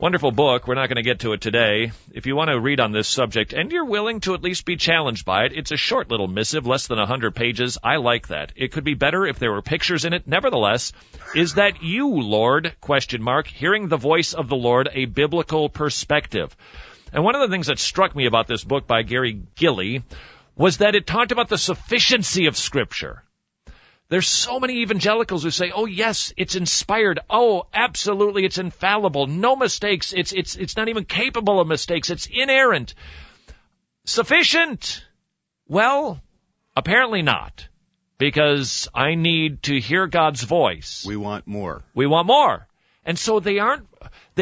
Wonderful book. We're not going to get to it today. If you want to read on this subject, and you're willing to at least be challenged by it, it's a short little missive, less than 100 pages. I like that. It could be better if there were pictures in it. Nevertheless, is that you, Lord, ? Hearing the voice of the Lord, a biblical perspective. And one of the things that struck me about this book by Gilley was that it talked about the sufficiency of Scripture. There's so many evangelicals who say, oh, yes, it's inspired. Oh, absolutely, it's infallible. No mistakes. It's not even capable of mistakes. It's inerrant. Sufficient? Well, apparently not, because I need to hear God's voice. We want more. We want more. And so they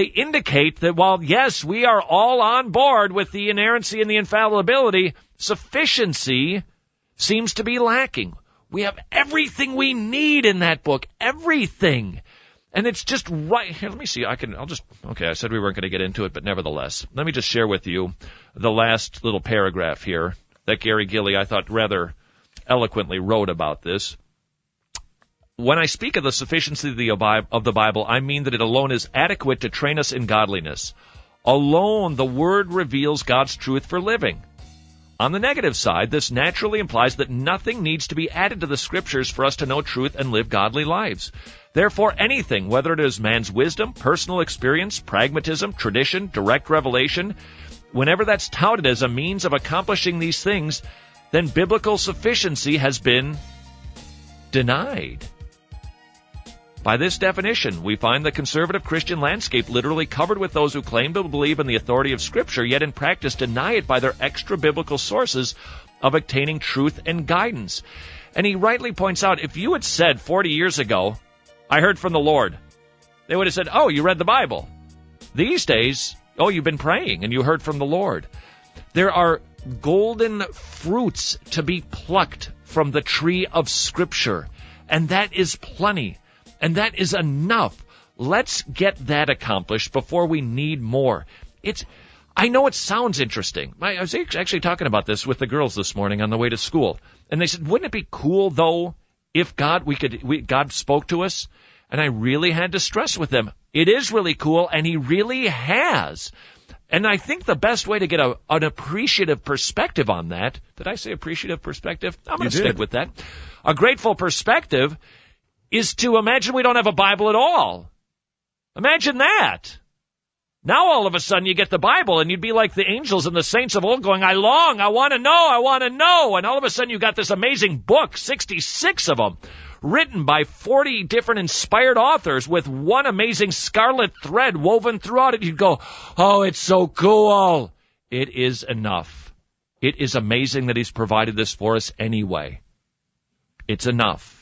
indicate that while, yes, we are all on board with the inerrancy and the infallibility, sufficiency seems to be lacking. We have everything we need in that book. Everything. And it's just right. Here, let me see. I said we weren't going to get into it, but nevertheless, let me just share with you the last little paragraph here that Gilley, I thought, rather eloquently wrote about this. When I speak of the sufficiency of the Bible, I mean that it alone is adequate to train us in godliness. Alone, the Word reveals God's truth for living. On the negative side, this naturally implies that nothing needs to be added to the Scriptures for us to know truth and live godly lives. Therefore, anything, whether it is man's wisdom, personal experience, pragmatism, tradition, direct revelation, whenever that's touted as a means of accomplishing these things, then biblical sufficiency has been denied. By this definition, we find the conservative Christian landscape literally covered with those who claim to believe in the authority of Scripture, yet in practice deny it by their extra-biblical sources of obtaining truth and guidance. And he rightly points out, if you had said 40 years ago, I heard from the Lord, they would have said, oh, you read the Bible. These days, oh, you've been praying and you heard from the Lord. There are golden fruits to be plucked from the tree of Scripture, and that is plenty. And that is enough. Let's get that accomplished before we need more. I know it sounds interesting. I was actually talking about this with the girls this morning on the way to school. And they said, wouldn't it be cool, though, if God spoke to us? And I really had to stress with them, it is really cool, and He really has. And I think the best way to get an appreciative perspective on that, did I say appreciative perspective? I'm going to stick with that. A grateful perspective is to imagine we don't have a Bible at all. Imagine that. Now all of a sudden you get the Bible and you'd be like the angels and the saints of old going, I want to know. And all of a sudden you got this amazing book, 66 of them, written by 40 different inspired authors with one amazing scarlet thread woven throughout it. You'd go, oh, it's so cool. It is enough. It is amazing that He's provided this for us anyway. It's enough.